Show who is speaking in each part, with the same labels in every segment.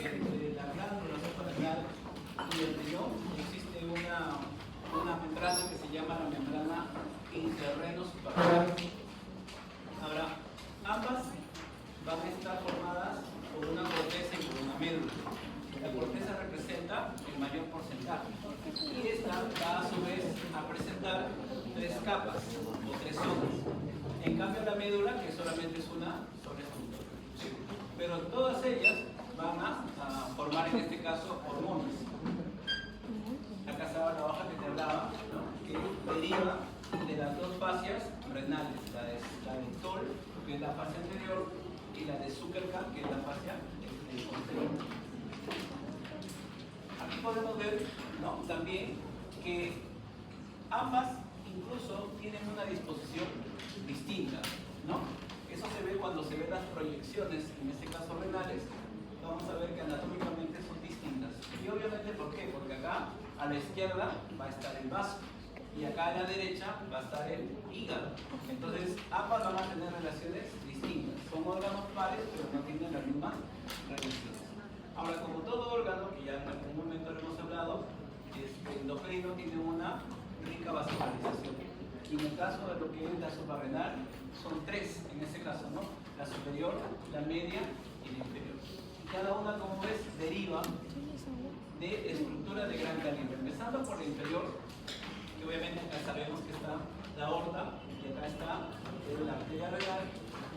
Speaker 1: entre la glándula suprarrenal y el riñón existe una membrana que se llama la membrana interreno suprarrenal. Ahora, ambas van a estar formadas por una corteza y por una médula. La corteza representa el mayor porcentaje y esta va a su vez a presentar tres capas o tres zonas. En cambio la médula, que solamente es una estructura. Pero todas ellas van a formar en este caso hormonas. Acá estaba la hoja que te hablaba, ¿no? Que deriva de las dos fascias renales, la de Stoll, que es la fascia anterior, y la de Zuckerman, que es la fascia posterior. Aquí podemos ver, ¿no?, también que ambas incluso tienen una disposición distinta, ¿no? Eso se ve cuando se ven las proyecciones, en este caso renales. Vamos a ver que anatómicamente son distintas. Y obviamente, ¿por qué? Porque acá a la izquierda va a estar el vaso y acá a la derecha va a estar el hígado. Entonces, ambas van a tener relaciones distintas. Son órganos pares, pero no tienen las mismas relaciones. Ahora, como todo órgano, que ya en algún momento lo hemos hablado, el endocrino tiene una rica vascularización. Y en el caso de lo que es la suprarrenal, son tres en este caso, ¿no? La superior, la media y la inferior. Y cada una, como ves, deriva de estructura de gran calibre. Empezando por la inferior, que obviamente acá sabemos que está la aorta, y acá está la arteria renal,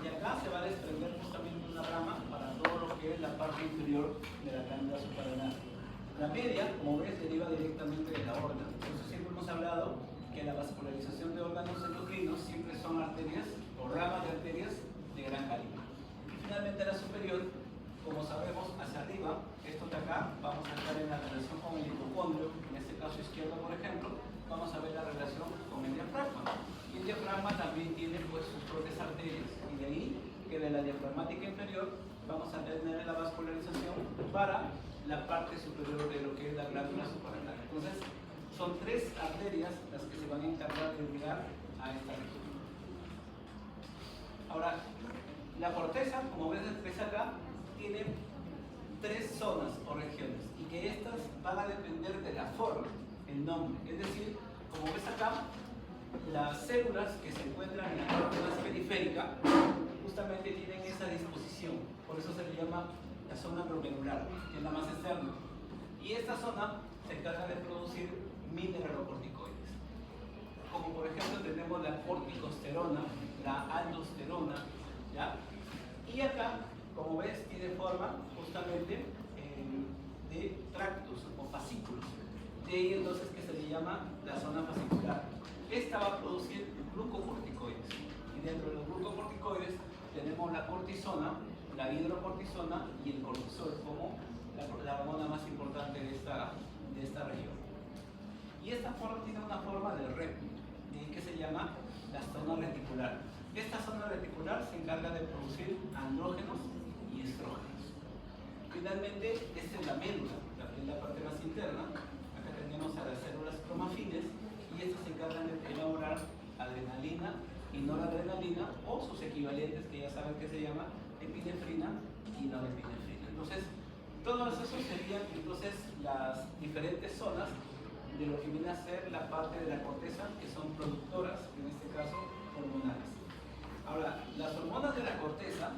Speaker 1: y acá se va a desprender justamente una rama para todo lo que es la parte inferior de la glándula suprarrenal. La media, como ves, deriva directamente de la aorta. Por eso siempre hemos hablado que la vascularización de órganos endocrinos siempre son arterias o ramas de arterias de gran calibre. Y finalmente la superior, como sabemos, hacia arriba, esto de acá, vamos a estar en la relación con el hipocondrio, en este caso izquierdo, por ejemplo, vamos a ver la relación con el diafragma. Y el diafragma también tiene pues sus propias arterias, y de ahí que de la diafragmática inferior vamos a tener la vascularización para la parte superior de lo que es la glándula suprarrenal. Entonces, son tres arterias las que se van a encargar de llegar a esta región. Ahora, la corteza, como ves acá, tiene tres zonas o regiones, y que estas van a depender de la forma, el nombre. Es decir, como ves acá, las células que se encuentran en la parte más periférica justamente tienen esa disposición, por eso se le llama la zona glomerular, que es la más externa. Y esta zona se encarga de producir mineralocorticoides. Como por ejemplo tenemos la corticosterona, la aldosterona, ¿ya? Y acá, como ves, tiene forma justamente de tractos o fascículos. De ahí entonces que se le llama la zona fascicular. Esta va a producir glucocorticoides. Y dentro de los glucocorticoides tenemos la cortisona, la hidrocortisona y el cortisol como la hormona más importante de esta región. Y esta forma tiene una forma de REM, que se llama la zona reticular. Esta zona reticular se encarga de producir andrógenos y estrógenos. Finalmente, esta es la médula, que es la parte más interna. Acá tenemos a las células cromafines y estas se encargan de elaborar adrenalina y noradrenalina o sus equivalentes, que ya saben que se llama epinefrina y norepinefrina. Entonces, todos esos serían entonces las diferentes zonas de lo que viene a ser la parte de la corteza, que son productoras, en este caso hormonales. Ahora, las hormonas de la corteza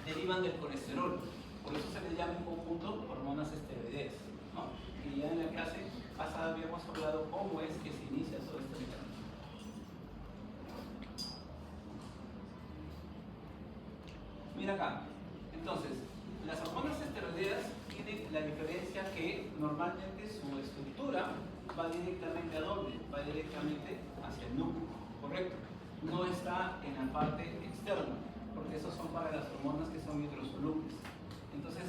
Speaker 1: derivan del colesterol, por eso se les llama en conjunto hormonas esteroideas, ¿no? Y ya en la clase pasada habíamos hablado cómo es que se inicia todo este mecanismo. Mira acá, entonces, las hormonas esteroideas tienen la diferencia que normalmente su estructura va directamente a dónde, va directamente hacia el núcleo, ¿correcto? No está en la parte externa, porque esos son para las hormonas que son hidrosolubles. Entonces,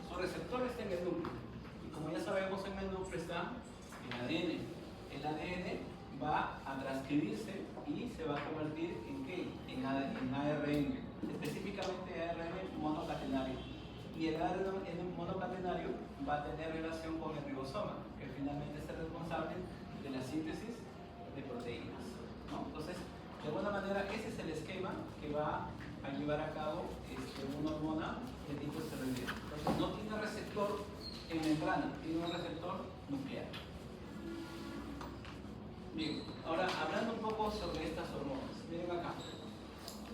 Speaker 1: su receptor está en el núcleo, y como ya sabemos, en el núcleo está el ADN. El ADN va a transcribirse y se va a convertir en ¿qué? En ARN, específicamente ARN monocatenario. Y el ARN monocatenario va a tener relación con el ribosoma, que finalmente es el responsable de la síntesis de proteínas, ¿no? Entonces, de alguna manera, ese es el esquema que va a llevar a cabo una hormona de tipo esteroideo. Entonces, no tiene receptor pentana, tiene un receptor nuclear. Bien, ahora hablando un poco sobre estas hormonas. Miren acá.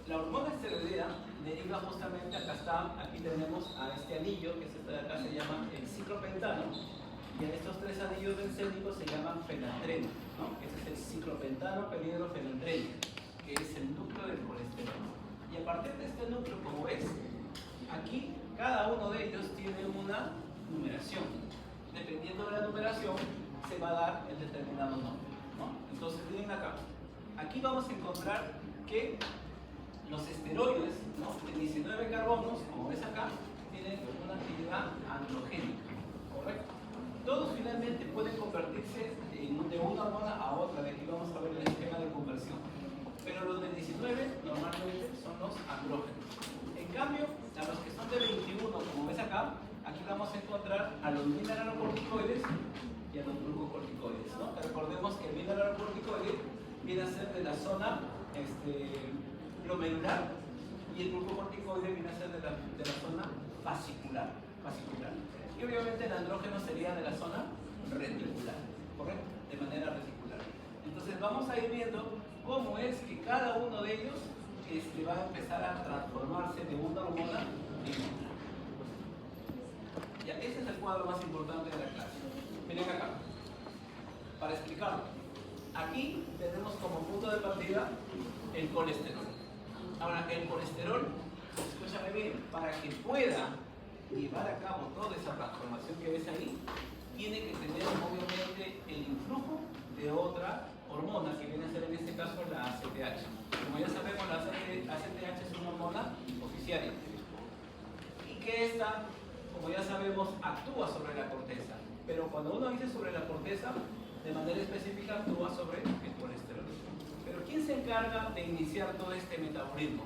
Speaker 1: La hormona esteroidea deriva justamente, aquí tenemos a este anillo, que de acá se llama el ciclopentano, y a estos tres anillos bencénicos se llaman fenantreno, ¿no? Ese es el ciclopentano penhidrofenantreno, que es el núcleo del colesterol. Y a partir de este núcleo, como ves, aquí cada uno de ellos tiene una numeración. Dependiendo de la numeración, se va a dar el determinado nombre, ¿no? Entonces, miren acá. Aquí vamos a encontrar que los esteroides, ¿no?, de 19 carbonos, como ves acá, tienen una actividad androgénica, ¿correcto? Todos finalmente pueden convertirse de una hormona a otra. De aquí vamos a ver el esquema de conversión. Pero los de 19 normalmente son los andrógenos. En cambio, a los que son de 21, como ves acá, aquí vamos a encontrar a los mineralocorticoides y a los glucocorticoides, ¿no? Recordemos que el mineralocorticoide viene a ser de la zona glomerular y el glucocorticoide viene a ser de la zona fascicular. Y obviamente el andrógeno sería de la zona reticular, ¿correcto? De manera reticular. Entonces vamos a ir viendo cómo es que cada uno de ellos va a empezar a transformarse de una hormona en otra. Ya, ese es el cuadro más importante de la clase. Miren acá, para explicarlo. Aquí tenemos como punto de partida el colesterol. Ahora, el colesterol, escúchame bien, para que pueda llevar a cabo toda esa transformación que ves ahí, tiene que tener obviamente el influjo de otra hormona que viene a ser en este caso la ACTH. Como ya sabemos, la ACTH es una hormona oficial y que esta, como ya sabemos, actúa sobre la corteza. Pero cuando uno dice sobre la corteza, de manera específica actúa sobre el colesterol. Pero ¿quién se encarga de iniciar todo este metabolismo?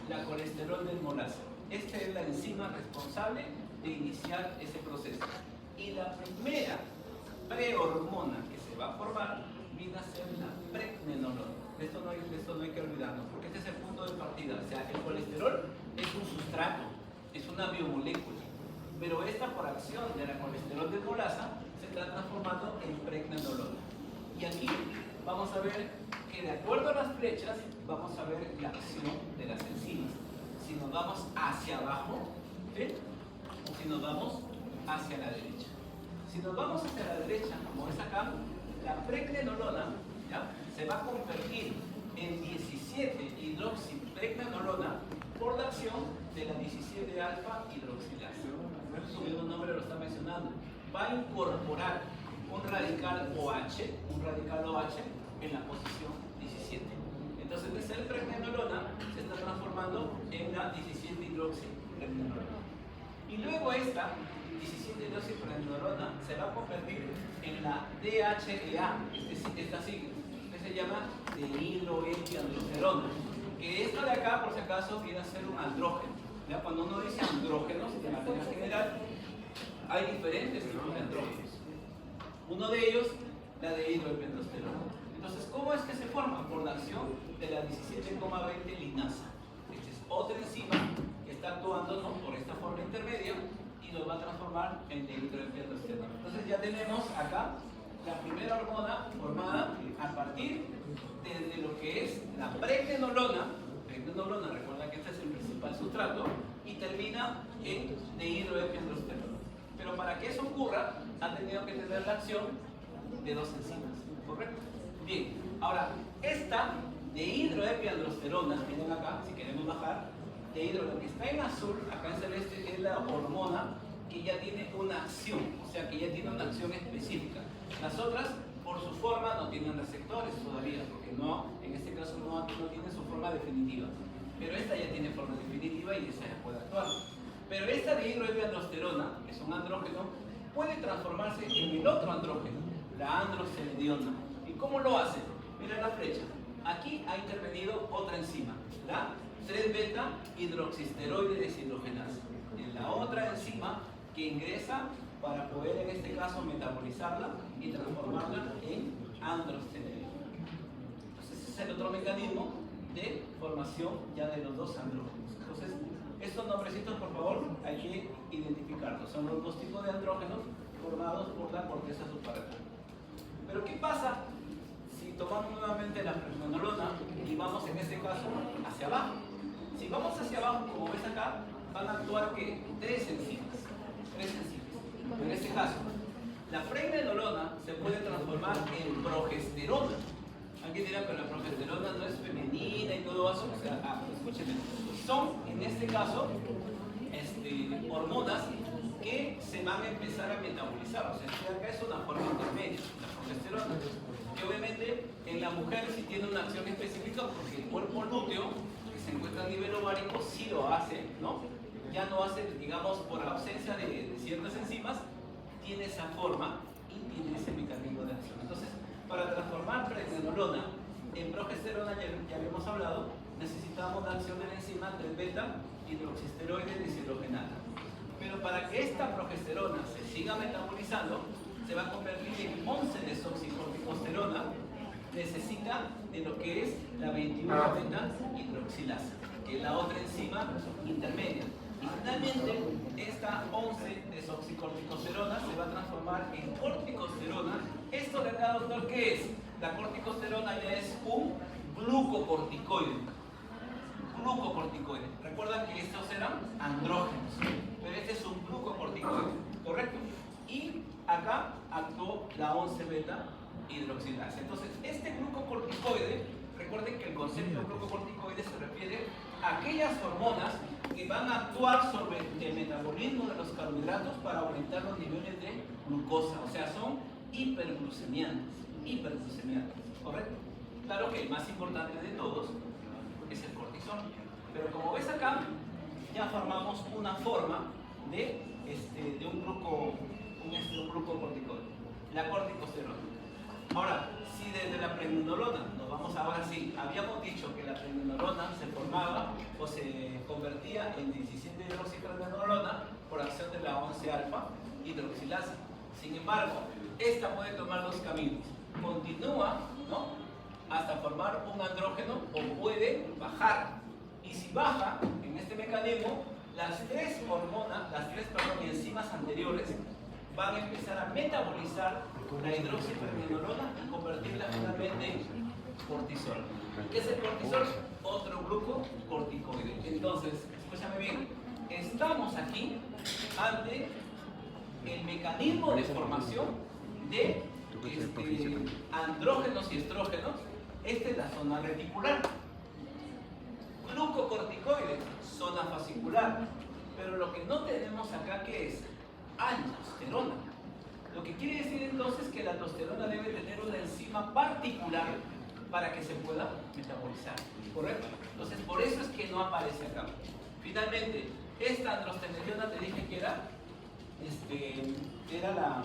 Speaker 1: La colesterol desmolasa. Esta es la enzima responsable de iniciar ese proceso. Y la primera prehormona que se va a formar viene a ser la pregnenolona. Esto no hay que olvidarnos, porque este es el punto de partida. O sea, el colesterol es un sustrato, es una biomolécula. Pero esta, por acción de la colesterol desmolasa, se está transformando en pregnenolona. Y aquí vamos a ver que, de acuerdo a las flechas, vamos a ver la acción de las enzimas. Si nos vamos hacia abajo, ¿sí?, o si nos vamos hacia la derecha. Si nos vamos hacia la derecha, como es acá, la pregnenolona, ¿ya?, se va a convertir en 17-hidroxipregnenolona por la acción de la 17-alfa hidroxilasa. Su mismo nombre lo está mencionando. Va a incorporar un radical OH en la posición 17. Entonces, de ser pregnenolona se está transformando en la 17-hidroxipregnenolona. Y luego esta 17-hidroxipregnenolona se va a convertir en la DHEA, esta sigla, que se llama dehidroepiandrosterona. Que esta de acá, por si acaso, viene a ser un andrógeno. ¿Ya? Cuando uno dice andrógenos, de manera general, hay diferentes tipos de andrógenos. Uno de ellos, la dehidroepiandrosterona. Entonces, ¿cómo es que se forma? Por la acción de la 17,20 linasa. Esta es otra enzima que está actuando, ¿no?, por esta forma intermedia y lo va a transformar en dehidroepiandrosterona. Entonces ya tenemos acá la primera hormona formada a partir de lo que es la pregnenolona. Pregnenolona, recuerda que este es el principal sustrato, y termina en dehidroepiandrosterona. Pero para que eso ocurra, ha tenido que tener la acción de dos enzimas, ¿correcto? Bien, ahora, esta dehidroepiandrosterona, miren acá, si queremos bajar, lo que está en azul, acá en celeste, es la hormona que ya tiene una acción, o sea, que ya tiene una acción específica. Las otras, por su forma, no tienen receptores todavía, porque no, en este caso no tiene su forma definitiva. Pero esta ya tiene forma definitiva y esa ya puede actuar. Pero esta dehidroepiandrosterona, que es un andrógeno, puede transformarse en el otro andrógeno, la androstenediona. ¿Y cómo lo hace? Mira la flecha. Aquí ha intervenido otra enzima, la 3-beta hidroxisteroide deshidrogenasa. Es la otra enzima que ingresa para poder, en este caso, metabolizarla y transformarla en androstenediona. Entonces, ese es el otro mecanismo de formación ya de los dos andrógenos. Entonces, estos nombrecitos, por favor, hay que identificarlos. Son los dos tipos de andrógenos formados por la corteza suprarrenal. Pero ¿qué pasa si tomamos nuevamente la pregnenolona y vamos en este caso hacia abajo? Si vamos hacia abajo, como ves acá, van a actuar ¿qué? Tres enzimas. En este caso, la pregnenolona se puede transformar en progesterona. Alguien dirá, pero la progesterona no es femenina y todo eso. O sea, escúchenme, son en este caso hormonas que se van a empezar a metabolizar. O sea, acá es una forma intermedia, la progesterona, que obviamente en la mujer sí tiene una acción específica porque el cuerpo lúteo, que se encuentra a nivel ovárico, sí lo hace, ¿no? Ya no hace, digamos, por ausencia de ciertas enzimas, tiene esa forma y tiene ese mecanismo de acción. Entonces, para transformar pregnenolona en progesterona, ya habíamos hablado, necesitamos la acción de la enzima del beta hidroxisteroide deshidrogenasa. Pero para que esta progesterona se siga metabolizando, se va a convertir en 11 desoxicorticosterona, necesita de lo que es la 21 beta hidroxilasa, que es la otra enzima intermedia. Y finalmente, esta 11 desoxicorticosterona se va a transformar en corticosterona. Esto de acá, doctor, ¿qué es? La corticosterona ya es un glucocorticoide. Recuerdan que estos eran andrógenos, pero este es un glucocorticoide, ¿correcto? Y acá actuó la 11 beta hidroxilasa. Entonces, este glucocorticoide, recuerden que el concepto de glucocorticoide se refiere a aquellas hormonas que van a actuar sobre el metabolismo de los carbohidratos para aumentar los niveles de glucosa. O sea, son hiperglucemiantes, ¿correcto? Claro que el más importante de todos es el cortisol. Pero como ves acá, ya formamos una forma de un glucocorticoide, la corticosterona. Ahora, si desde la pregnenolona, nos vamos ahora sí, habíamos dicho que la pregnenolona se formaba o se convertía en 17 hidroxipregnenolona por acción de la 11 alfa hidroxilasa. Sin embargo, esta puede tomar dos caminos. Continúa, ¿no?, hasta formar un andrógeno o puede bajar. Y si baja en este mecanismo, las tres enzimas anteriores van a empezar a metabolizar la hidroxipregnenolona y convertirla finalmente en cortisol. ¿Qué es el cortisol? Otro glucocorticoide. Entonces, escúchame bien, estamos aquí ante el mecanismo de formación de andrógenos y estrógenos. Esta es la zona reticular. Glucocorticoides, zona fascicular. Pero lo que no tenemos acá, ¿qué es? Aldosterona. Lo que quiere decir entonces que la aldosterona debe tener una enzima particular para que se pueda metabolizar, ¿correcto? Entonces, por eso es que no aparece acá. Finalmente, esta androstenediona te dije que era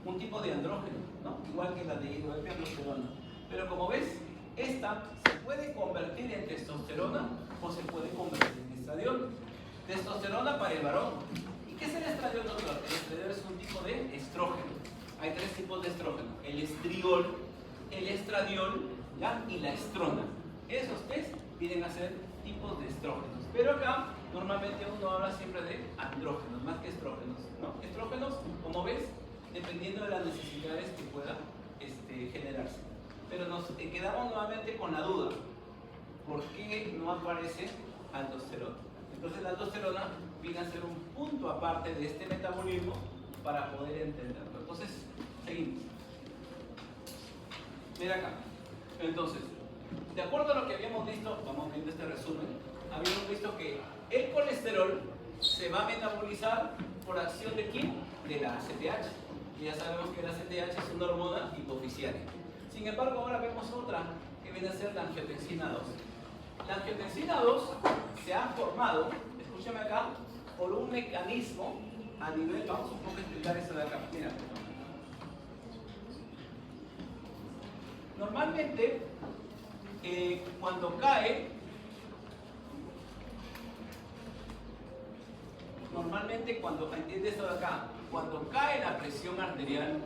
Speaker 1: un tipo de andrógeno, ¿no? Igual que la de androsterona. Pero como ves, esta se puede convertir en testosterona o se puede convertir en estradiol. Testosterona para el varón. ¿Y qué es el estradiol, doctor? El estradiol es un tipo de estrógeno. Hay tres tipos de estrógeno: el estriol, el estradiol, ¿ya?, y la estrona. Esos tres vienen a ser tipos de estrógenos. Pero acá normalmente uno habla siempre de andrógenos, más que estrógenos, ¿no? Estrógenos, como ves, dependiendo de las necesidades que pueda generarse. Pero nos quedamos nuevamente con la duda: ¿por qué no aparece aldosterona? Entonces la aldosterona viene a ser un punto aparte de este metabolismo para poder entenderlo. Entonces, seguimos. Mira acá. Entonces, de acuerdo a lo que habíamos visto, vamos viendo este resumen, habíamos visto que el colesterol se va a metabolizar por acción de ¿quién? De la ACTH. Y ya sabemos que la ACTH es una hormona hipofisiaria. Sin embargo, ahora vemos otra que viene a ser la angiotensina 2. La angiotensina 2 se ha formado, escúchame acá, por un mecanismo a nivel, vamos un poco a explicar eso de acá. Mira. Normalmente, cuando cae, entiende esto de acá, cuando cae la presión arterial,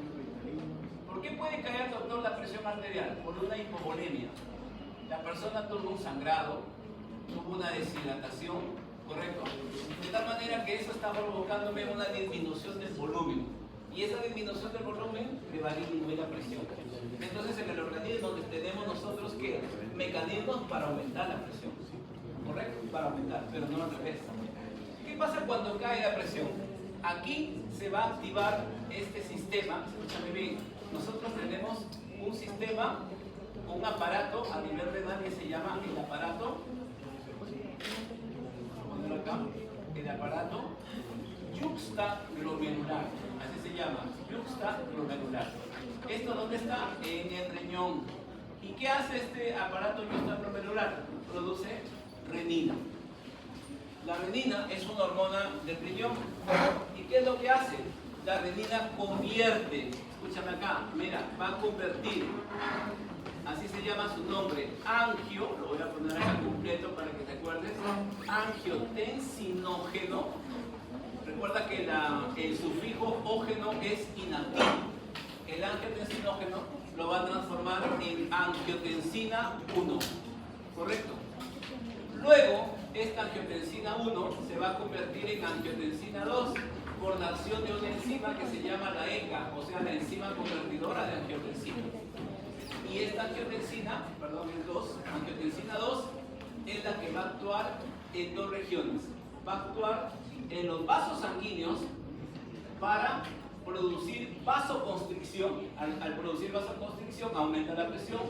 Speaker 1: ¿por qué puede caer, doctor, la presión arterial? Por una hipovolemia. La persona tuvo un sangrado, tuvo una deshidratación, ¿correcto? De tal manera que eso está provocándome una disminución del volumen. Y esa disminución del volumen le va a disminuir la presión. Entonces en el organismo tenemos nosotros que mecanismos para aumentar la presión. ¿Correcto? Para aumentar, pero no al revés. ¿Qué pasa cuando cae la presión? Aquí se va a activar este sistema. Escúchame bien. Nosotros tenemos un sistema, un aparato a nivel renal que se llama el aparato, ponerlo acá, el aparato yuxtaglomerular, así se llama, yuxtaglomerular. ¿Esto dónde está? En el riñón. ¿Y qué hace este aparato yuxtaglomerular? Produce renina. La renina es una hormona del riñón. ¿Y qué es lo que hace? La renina convierte, escúchame acá, mira, va a convertir, así se llama su nombre, angio, lo voy a poner acá completo para que te acuerdes, angiotensinógeno. Recuerda que el sufijo ógeno es inactivo. El angiotensinógeno lo va a transformar en angiotensina 1, ¿correcto? Luego, esta angiotensina 1 se va a convertir en angiotensina 2 por la acción de una enzima que se llama la ECA, o sea, la enzima convertidora de angiotensina. Y esta angiotensina, perdón, angiotensina 2 es la que va a actuar en dos regiones. Va a actuar en los vasos sanguíneos para producir vasoconstricción. Al producir vasoconstricción aumenta la presión,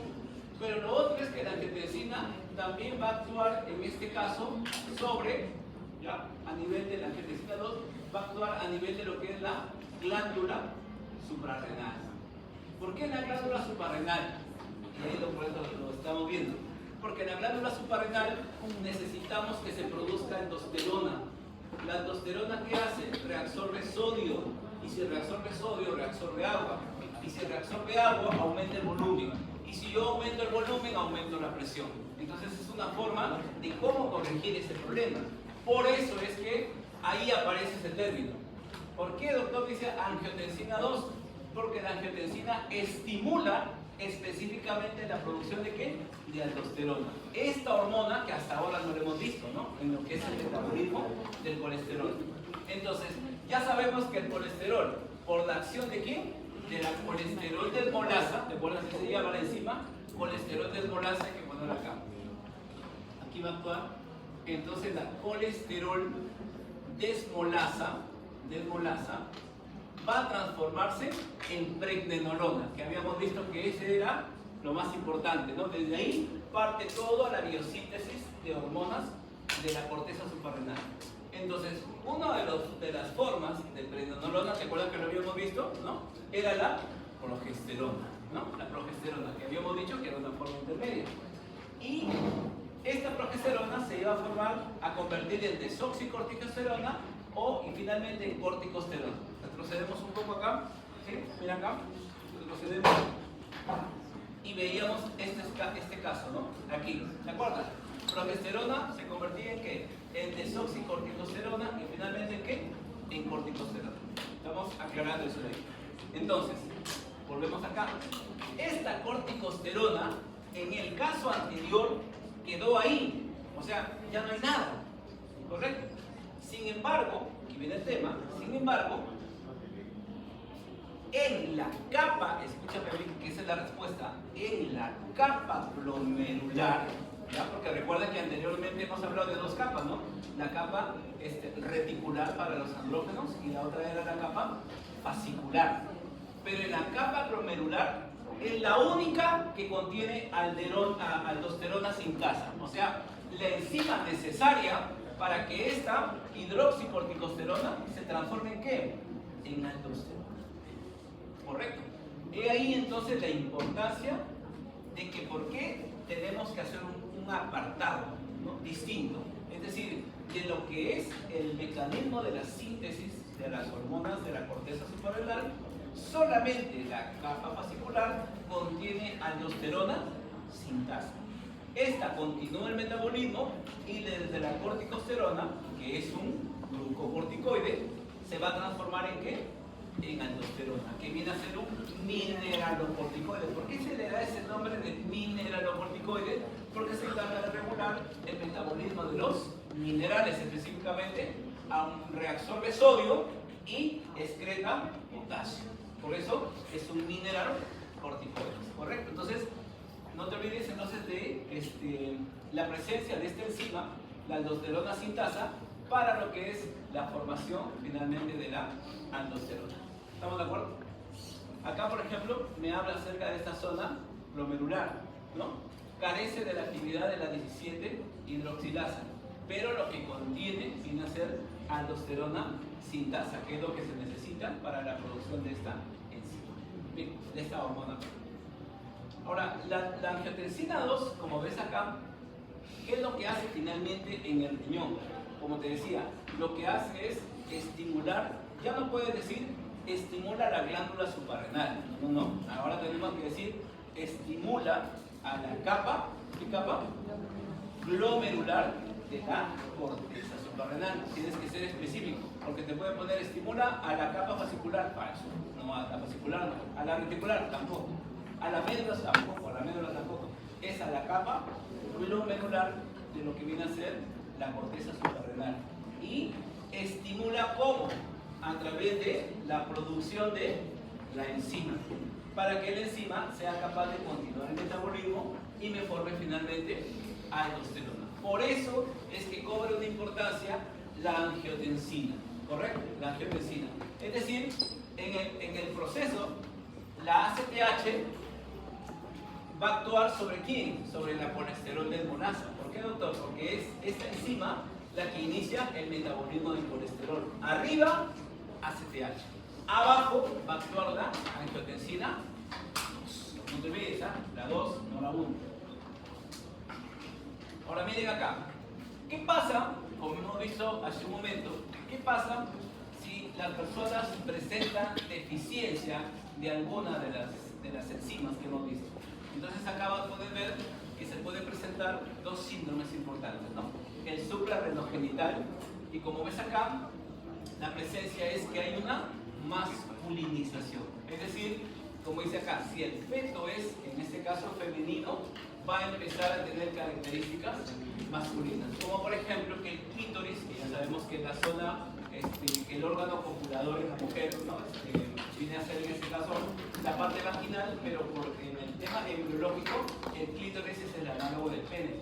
Speaker 1: pero lo otro es que la angiotensina también va a actuar, en este caso, sobre, ya, a nivel de la angiotensina 2, va a actuar a nivel de lo que es la glándula suprarrenal. ¿Por qué la glándula suprarrenal? Y ahí lo estamos viendo. Porque en la glándula suprarrenal necesitamos que se produzca aldosterona. La aldosterona, ¿qué hace? Reabsorbe sodio. Y si reabsorbe sodio, reabsorbe agua. Y si reabsorbe agua, aumenta el volumen. Y si yo aumento el volumen, aumento la presión. Entonces es una forma de cómo corregir ese problema. Por eso es que ahí aparece ese término. ¿Por qué, doctor, dice angiotensina 2? Porque la angiotensina estimula específicamente la producción de ¿qué? De aldosterona. Esta hormona que hasta ahora no lo hemos visto, ¿no? En lo que es el metabolismo del colesterol. Entonces, ya sabemos que el colesterol, por la acción de ¿quién? De la colesterol desmolasa, ¿te acuerdas que se llama la enzima? Colesterol desmolasa, hay que ponerlo acá. Aquí va a actuar. Entonces la colesterol desmolasa va a transformarse en pregnenolona, que habíamos visto que ese era lo más importante, ¿no? Desde ahí parte toda la biosíntesis de hormonas de la corteza suprarrenal. Entonces, una de las formas de pregnenolona, ¿te acuerdas que lo habíamos visto? ¿No? Era la progesterona, ¿no? La progesterona, que habíamos dicho que era una forma intermedia. Y esta progesterona se iba a convertir en desoxicorticosterona y finalmente en corticosterona. Retrocedemos un poco acá, ¿sí? Mira acá, retrocedemos y veíamos este caso, ¿no? Aquí, ¿de acuerdo? Progesterona se convertía en ¿qué? En desoxicorticosterona y finalmente ¿en qué? En corticosterona. Estamos aclarando eso de ahí. Entonces, volvemos acá. Esta corticosterona, en el caso anterior, quedó ahí. O sea, ya no hay nada. ¿Correcto? Sin embargo, aquí viene el tema, sin embargo, en la capa, escúchame bien, que esa es la respuesta, en la capa glomerular, ¿ya? Porque recuerden que anteriormente hemos hablado de dos capas, ¿no? La capa reticular para los andrógenos y la otra era la capa fascicular. Pero en la capa glomerular es la única que contiene aldosterona sin casa. O sea, la enzima necesaria para que esta hidroxicorticosterona se transforme en ¿qué? En aldosterona. ¿Correcto? He ahí entonces la importancia de que por qué tenemos que hacer un apartado, ¿no? Distinto. Es decir, de lo que es el mecanismo de la síntesis de las hormonas de la corteza suprarrenal, solamente la capa fascicular contiene aldosterona sin casa. Esta continúa el metabolismo y desde la corticosterona, que es un glucocorticoide, se va a transformar en ¿qué? En aldosterona, que viene a ser un mineralocorticoide. ¿Por qué se le da ese nombre de mineralocorticoide? Porque se encarga de regular el metabolismo de los minerales, específicamente reabsorbe sodio y excreta contenga potasio. Por eso es un mineral corticoide, ¿correcto? Entonces, no te olvides entonces de la presencia de esta enzima, la aldosterona sintasa, para lo que es la formación finalmente de la aldosterona. ¿Estamos de acuerdo? Acá, por ejemplo, me habla acerca de esta zona glomerular, ¿no? Carece de la actividad de la 17 hidroxilasa, pero lo que contiene viene a ser aldosterona sintasa, que es lo que se necesita para la producción de esta enzima, bien, de esta hormona. Ahora, la angiotensina 2, como ves acá, ¿qué es lo que hace finalmente en el riñón? Como te decía, lo que hace es estimular, ya no puedes decir estimula la glándula suprarrenal, no, ahora tenemos que decir estimula a la capa, ¿qué capa? Glomerular de la corteza suprarrenal. Tienes que ser específico, porque te pueden poner estimula a la capa fascicular, falso, no a la fascicular, no, a la reticular tampoco, a la médula tampoco, es a la capa glomerular de lo que viene a ser la corteza suprarrenal. Y estimula ¿cómo? A través de la producción de la enzima, para que la enzima sea capaz de continuar el metabolismo y me forme finalmente aldosterona. Por eso es que cobra una importancia la angiotensina, ¿correcto? La angiotensina. Es decir, en el proceso, la ACTH va a actuar ¿sobre quién? Sobre la colesterol desmonasa. ¿Por qué, doctor? Porque es esta enzima la que inicia el metabolismo del colesterol. Arriba, ACTH. Abajo va a actuar la angiotensina 2. No te olvides, ¿eh? La 2, no la 1. Ahora miren acá. ¿Qué pasa, como hemos visto hace un momento, qué pasa si las personas presentan deficiencia de alguna de las enzimas que hemos visto? Entonces acá pueden ver que se pueden presentar dos síndromes importantes, ¿no? El suprarrenogenital, y como ves acá, la presencia es que hay una masculinización. Es decir, como dice acá, si el feto es, en este caso femenino, va a empezar a tener características masculinas. Como por ejemplo que el clítoris, que ya sabemos que es la zona, el órgano copulador en la mujer, ¿no? Viene a ser en este caso la parte vaginal, pero en el tema embriológico, el clítoris es el análogo del pene,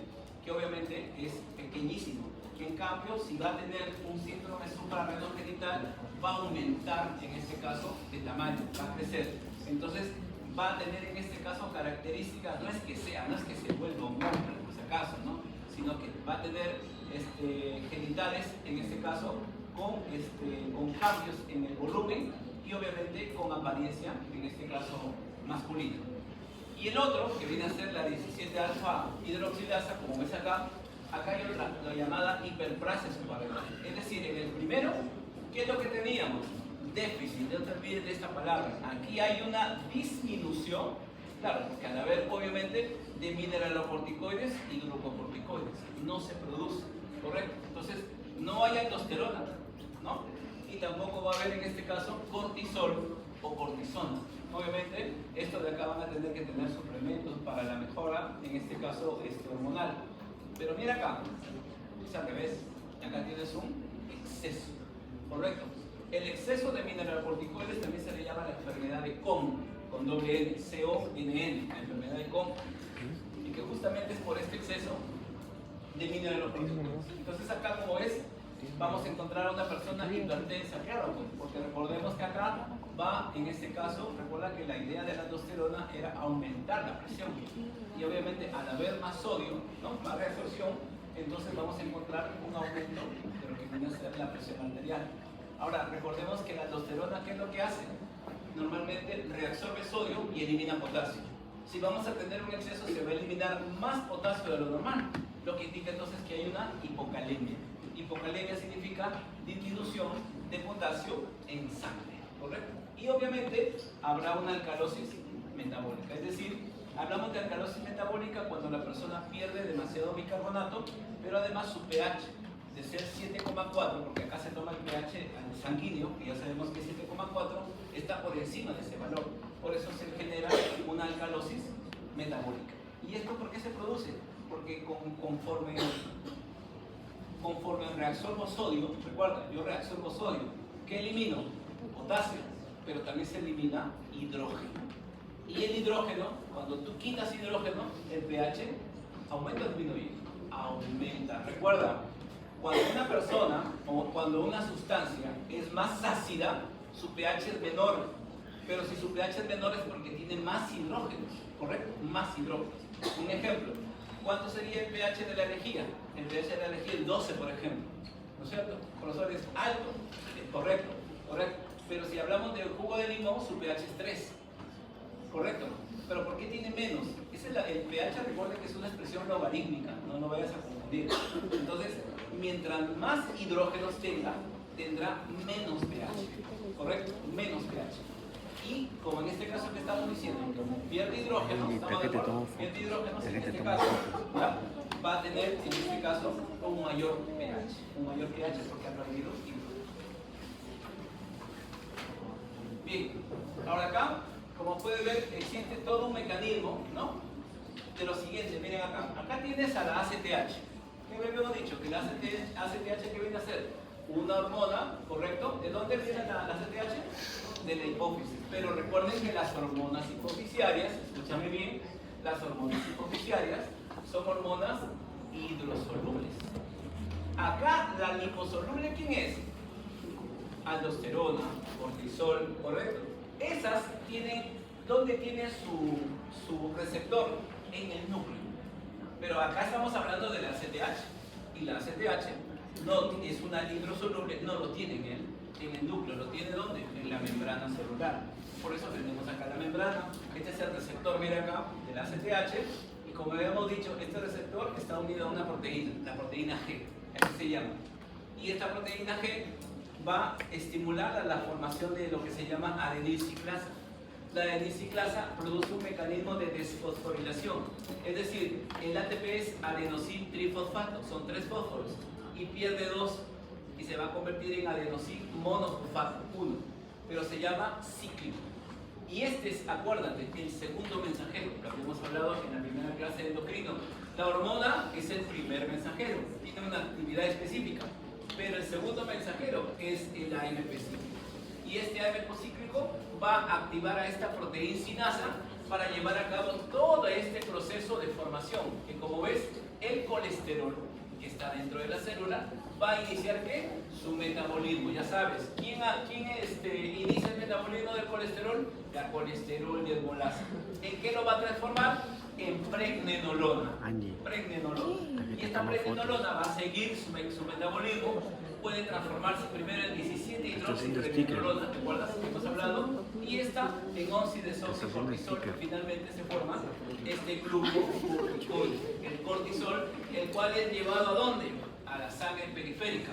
Speaker 1: que obviamente es pequeñísimo. En cambio, si va a tener un síndrome suprarrenogenital, va a aumentar en este caso de tamaño, va a crecer. Entonces, va a tener en este caso características, no es que se vuelva un hombre, por si acaso, ¿no? Sino que va a tener genitales, en este caso, con cambios en el volumen y obviamente con apariencia, en este caso, masculina. Y el otro, que viene a ser la 17 alfa hidroxilasa, como ves acá, hay otra, la llamada hiperplasia suprarrenal. Es decir, en el primero, ¿qué es lo que teníamos? Déficit, no te olvides de esta palabra. Aquí hay una disminución, claro, porque al haber obviamente de mineralocorticoides y glucocorticoides, no se produce, ¿correcto? Entonces, no hay aldosterona, ¿no? Y tampoco va a haber en este caso cortisol o cortisona. Obviamente, estos de acá van a tener que tener suplementos para la mejora, en este caso hormonal. Pero mira acá, es al revés, acá tienes un exceso, ¿correcto? El exceso de mineralocorticoides también se le llama la enfermedad de Kohn, con doble N, C-O-N-N, la enfermedad de Kohn, y que justamente es por este exceso de mineralocorticoides. Entonces acá, como ves, vamos a encontrar a una persona hipertensa, claro, porque recordemos que acá va, en este caso, recuerda que la idea de la aldosterona era aumentar la presión, y obviamente al haber más sodio, ¿no? Más reabsorción, entonces vamos a encontrar un aumento de lo que viene a ser la presión arterial. Ahora, recordemos que la aldosterona, ¿qué es lo que hace? Normalmente reabsorbe sodio y elimina potasio. Si vamos a tener un exceso, se va a eliminar más potasio de lo normal, lo que indica entonces que hay una hipocalemia. Hipocalemia significa disminución de potasio en sangre, ¿correcto? Y obviamente habrá una alcalosis metabólica, es decir, hablamos de alcalosis metabólica cuando la persona pierde demasiado bicarbonato, pero además su pH de ser 7,4, porque acá se toma el pH sanguíneo, que ya sabemos que 7,4 está por encima de ese valor. Por eso se genera una alcalosis metabólica. ¿Y esto por qué se produce? Porque conforme reabsorbo sodio, recuerda, yo reabsorbo sodio, ¿qué elimino? Potasio. pero también se elimina hidrógeno. Y el hidrógeno, cuando tú quitas hidrógeno, el pH aumenta o disminuye. Aumenta. Recuerda, cuando una persona o cuando una sustancia es más ácida, su pH es menor. Pero si su pH es menor es porque tiene más hidrógenos, ¿correcto? Más hidrógenos. Un ejemplo, ¿cuánto sería el pH de la lejía? El pH de la lejía es 12, por ejemplo. ¿No es cierto? Profesor, es alto. Es correcto, correcto. Pero si hablamos del jugo de limón, su pH es 3. ¿Correcto? ¿Pero por qué tiene menos? El pH, recuerden que es una expresión logarítmica, no vayas a confundir. Entonces, mientras más hidrógenos tenga, tendrá menos pH. ¿Correcto? Menos pH. Y como en este caso que estamos diciendo, como pierde hidrógeno, estamos de acuerdo, pierde hidrógeno, en este caso, ¿ya? Va a tener en este caso un mayor pH porque ha perdido hidrógeno. Bien, ahora acá, como pueden ver, existe todo un mecanismo, ¿no? De lo siguiente, miren acá tienes a la ACTH. ¿Qué me habíamos dicho? Que la ACTH, ¿qué viene a ser? Una hormona, ¿correcto? ¿De dónde viene la ACTH? De la hipófisis. Pero recuerden que las hormonas hipofisiarias, escúchame bien, las hormonas hipofisiarias son hormonas hidrosolubles. Acá la liposoluble, ¿quién es? Aldosterona, cortisol, ¿correcto? Esas tienen, ¿dónde tiene su receptor? En el núcleo. Pero acá estamos hablando de la ACTH. Y la ACTH no es una hidrosoluble, no lo tiene en el núcleo. ¿Lo tiene dónde? En la membrana celular. Por eso tenemos acá la membrana. Este es el receptor, mira acá, de la ACTH. Y como habíamos dicho, este receptor está unido a una proteína, la proteína G. Así se llama. Y esta proteína G va a estimular a la formación de lo que se llama adenilciclasa. La adenilciclasa produce un mecanismo de desfosforilación, es decir, el ATP es adenosil trifosfato, son 3 fósforos, y pierde 2 y se va a convertir en adenosil monofosfato, 1, pero se llama cíclico. Y este es, acuérdate, el segundo mensajero, lo habíamos hablado en la primera clase de endocrino. La hormona es el primer mensajero, tiene una actividad específica. Pero el segundo mensajero es el AMP cíclico. Y este AMP cíclico va a activar a esta proteína sinasa para llevar a cabo todo este proceso de formación. Que como ves, el colesterol que está dentro de la célula va a iniciar ¿qué? Su metabolismo. Ya sabes, ¿quién inicia el metabolismo del colesterol? La colesterol desmolasa. ¿En qué lo va a transformar? En pregnenolona. Y esta pregnenolona va a seguir su metabolismo, puede transformarse primero en 17 hidroxipregnenolona, ¿te acuerdas que hemos hablado? Y esta en 11 desoxicortisol, que finalmente se forma este glucocorticoide, el cortisol, el cual es llevado ¿a dónde? A la sangre periférica,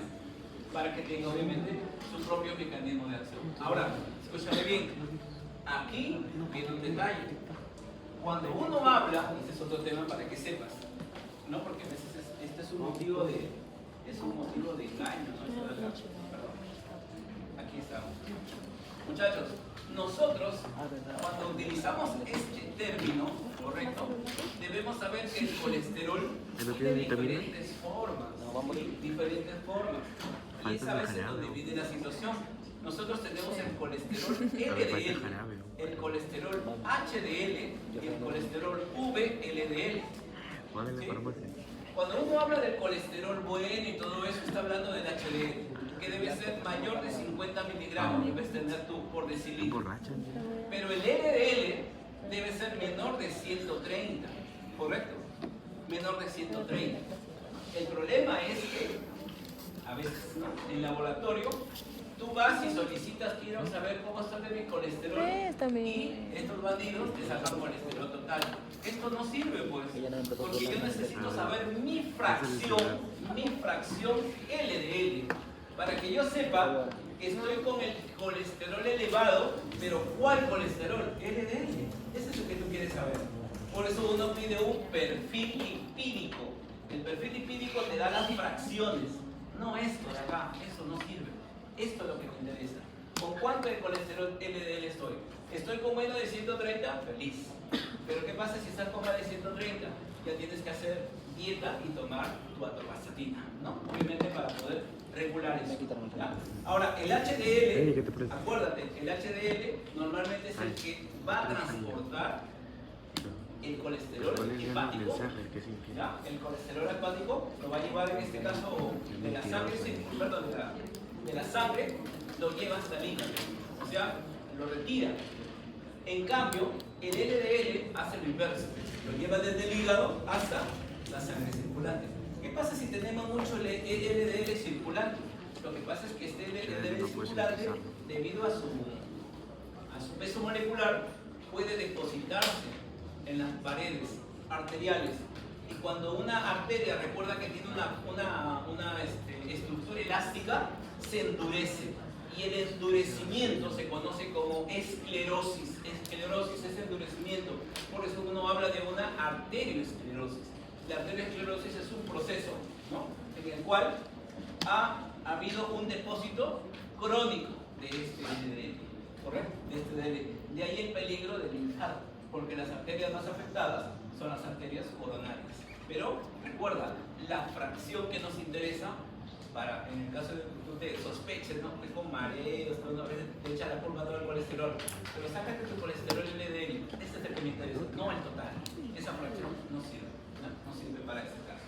Speaker 1: para que tenga obviamente su propio mecanismo de acción. Ahora, escúchame bien, aquí viene un detalle. Cuando uno habla, este es otro tema para que sepas, ¿no? Porque a veces este es un motivo de engaño, ¿no? Perdón. Aquí estamos. Muchachos, nosotros cuando utilizamos este término, ¿correcto? Debemos saber que el colesterol tiene diferentes formas. Diferentes formas. Y es a veces donde viene la situación. Nosotros tenemos el colesterol LDL, el colesterol HDL y el colesterol VLDL. ¿Sí? Cuando uno habla del colesterol bueno y todo eso, está hablando del HDL, que debe ser mayor de 50 miligramos, debes tener tú por decilitro. Pero el LDL debe ser menor de 130, ¿correcto? Menor de 130. El problema es que, a veces, ¿no? En laboratorio, tú vas y solicitas, quiero saber cómo está de mi colesterol, y estos bandidos te sacan colesterol total. Esto no sirve, pues, porque yo necesito saber mi fracción LDL, para que yo sepa que estoy con el colesterol elevado, pero ¿cuál colesterol? LDL. Ese es lo que tú quieres saber. Por eso uno pide un perfil lipídico. El perfil lipídico te da las fracciones, no esto de acá, eso no sirve. Esto es lo que me interesa. ¿Con cuánto de colesterol LDL estoy? ¿Estoy con menos de 130? Feliz. Pero ¿qué pasa si estás con más de 130? Ya tienes que hacer dieta y tomar tu atorvastatina, ¿no? Obviamente para poder regulares. ¿Ya? Ahora, el HDL, acuérdate, el HDL normalmente es el que va a transportar el colesterol hepático. ¿Ya? El colesterol hepático lo va a llevar en este caso de la sangre, perdón, de la sangre, lo lleva hasta el hígado. O sea, lo retira. En cambio, el LDL hace lo inverso, lo lleva desde el hígado hasta la sangre circulante. ¿Qué pasa si tenemos mucho LDL circulante? Lo que pasa es que este LDL circulante, debido a su peso molecular, puede depositarse en las paredes arteriales. Y cuando una arteria, recuerda que tiene una estructura elástica, se endurece. Y el endurecimiento se conoce como esclerosis. Esclerosis es endurecimiento. Por eso uno habla de una arterioesclerosis. La arterioesclerosis es un proceso, ¿no?, en el cual ha habido un depósito crónico de este LDL, ¿correcto? De este LDL. De ahí el peligro del infarto, porque las arterias más afectadas son las arterias coronarias. Pero recuerda, la fracción que nos interesa, en el caso de que tú te sospeches, ¿no?, que con mareos, cuando a veces te echa la culpa todo el colesterol, pero sácate tu colesterol LDL, este es el que me interesa, no el total. Esa fracción no sirve, no sirve para este caso.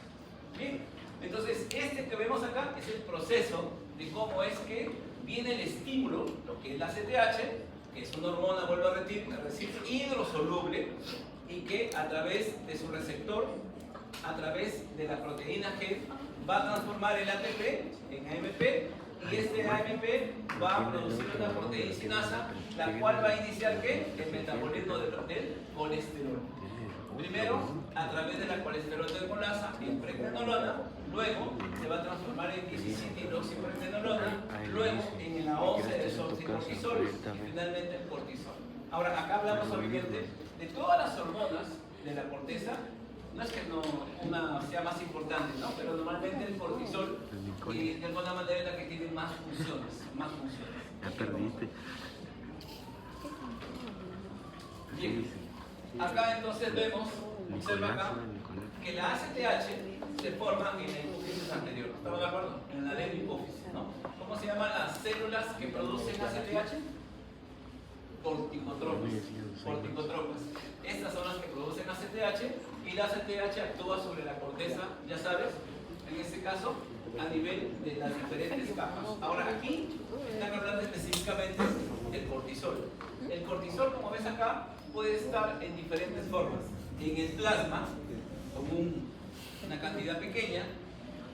Speaker 1: Bien, entonces este que vemos acá es el proceso de cómo es que viene el estímulo, lo que es la ACTH, que es una hormona, vuelvo a decir, hidrosoluble, y que a través de su receptor, a través de la proteína G, va a transformar el ATP en AMP, y este AMP va a producir una proteína sinasa, la cual va a iniciar ¿qué? El metabolismo del colesterol. Primero, a través de la colesterol desmolasa en pregnenolona, luego se va a transformar en 17-hidroxipregnenolona, luego en la 11-desoxircortisol y finalmente el cortisol. Ahora, acá hablamos obviamente de todas las hormonas de la corteza. No es que una sea más importante, ¿no?, pero normalmente el cortisol de alguna manera es la que tiene más funciones.
Speaker 2: Ya perdiste.
Speaker 1: Bien, acá entonces vemos, observa acá, que la ACTH se forma en la hipófisis anterior. ¿Estamos de acuerdo? En la ley de hipófisis, ¿no? ¿Cómo se llaman las células que producen ACTH? Corticotropas. Estas son las que producen ACTH, y la ACTH actúa sobre la corteza, ya sabes, en este caso, a nivel de las diferentes capas. Ahora aquí están hablando específicamente del cortisol. El cortisol, como ves acá, puede estar en diferentes formas. En el plasma, como una cantidad pequeña,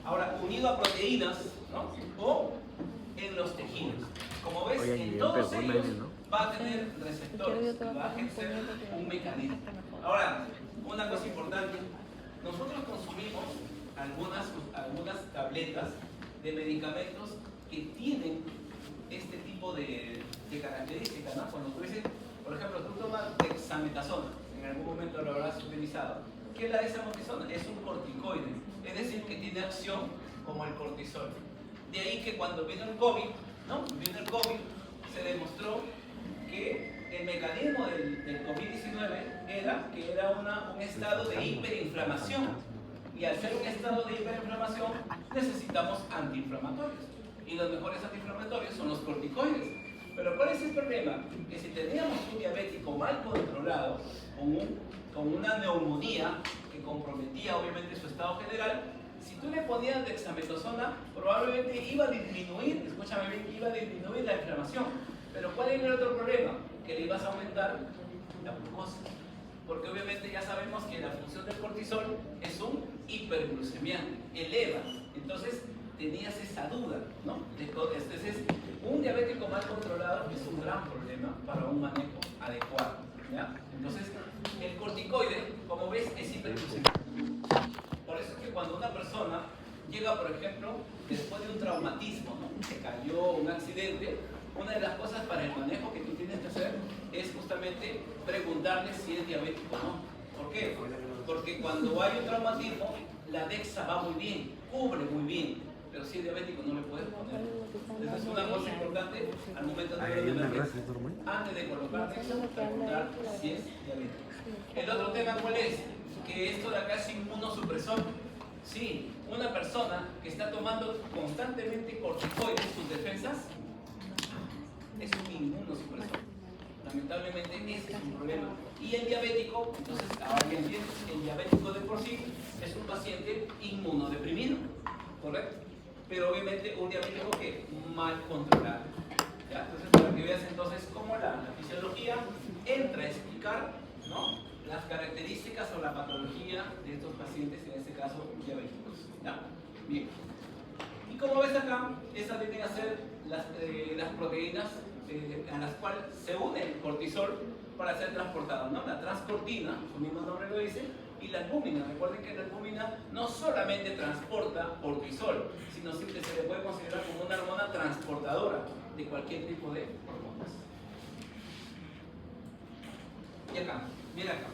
Speaker 1: ahora unido a proteínas, ¿no?, o en los tejidos. Como ves, en todos ellos va a tener receptores, va a ejercer un mecanismo. Ahora, una cosa importante, nosotros consumimos algunas tabletas de medicamentos que tienen este tipo de características, ¿no? Cuando tú dices, por ejemplo, tú tomas dexametasona, en algún momento lo habrás utilizado. ¿Qué es la dexametasona? Es un corticoide, es decir, que tiene acción como el cortisol. De ahí que cuando vino el COVID, se demostró que el mecanismo del COVID-19 era un estado de hiperinflamación. Y al ser un estado de hiperinflamación, necesitamos antiinflamatorios. Y los mejores antiinflamatorios son los corticoides. Pero ¿cuál es el problema? Que si teníamos un diabético mal controlado, con una neumonía que comprometía obviamente su estado general, si tú le ponías dexametasona, probablemente iba a disminuir, escúchame bien, iba a disminuir la inflamación. Pero ¿cuál es el otro problema? Que le ibas a aumentar la glucosa. Porque obviamente ya sabemos que la función del cortisol es un hiperglucemiante, eleva. Entonces tenías esa duda, ¿no? Entonces, un diabético mal controlado es un gran problema para un manejo adecuado, ¿ya? Entonces, el corticoide, como ves, es hiperglucemiante. Por eso es que cuando una persona llega, por ejemplo, después de un traumatismo, ¿no?, se cayó, un accidente, una de las cosas para el manejo que tú tienes que hacer es justamente preguntarle si es diabético o no. ¿Por qué? Porque cuando hay un traumatismo, la DEXA va muy bien, cubre muy bien, pero si es diabético no le puedes poner. Entonces es una cosa importante al momento de ver la DEXA. Antes de colocar DEXA, preguntar si es diabético. El otro tema, ¿cuál es? Que esto de acá es inmunosupresor. Sí, Una persona que está tomando constantemente corticoides, sus defensas, es un inmunosupresor. Lamentablemente ese es un problema. Y el diabético, entonces ahora que entiendes, el diabético de por sí es un paciente inmunodeprimido, ¿correcto? Pero obviamente un diabético que mal controlado. ¿Ya? Entonces para que veas entonces cómo la fisiología entra a explicar, ¿no?, las características o la patología de estos pacientes, en este caso diabéticos. ¿Ya? Bien. Y como ves acá, esas vienen a ser las proteínas a las cuales se une el cortisol para ser transportado, ¿no? La transcortina, su mismo nombre lo dice, y la albúmina. Recuerden que la albúmina no solamente transporta cortisol, sino que se le puede considerar como una hormona transportadora de cualquier tipo de hormonas. Y acá, mira acá.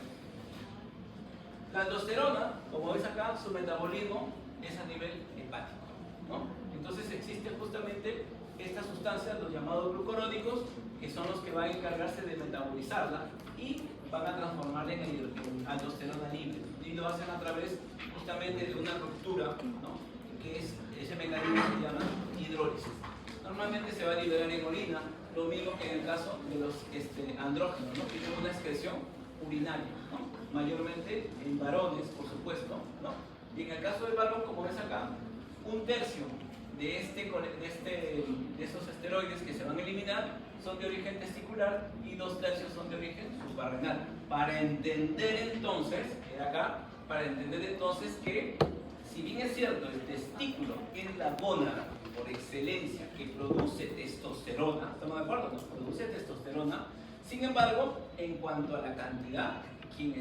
Speaker 1: La aldosterona, como ves acá, su metabolismo es a nivel hepático, ¿no? Entonces existen justamente estas sustancias, los llamados glucurónicos, que son los que van a encargarse de metabolizarla y van a transformarla en aldosterona libre. Y lo hacen a través justamente de una ruptura, ¿no?, que es ese mecanismo que se llama hidrólisis. Normalmente se va a liberar en orina, lo mismo que en el caso de los andrógenos, ¿no?, que tienen una excreción urinaria, ¿no?, mayormente en varones, por supuesto, ¿no? Y en el caso del varón, como ves acá, un tercio de esos esteroides que se van a eliminar son de origen testicular y 2/3 son de origen suprarrenal. Para entender entonces, que si bien es cierto, el testículo es la gónada por excelencia que produce testosterona, ¿estamos de acuerdo? Nos produce testosterona. Sin embargo, en cuanto a la cantidad, quien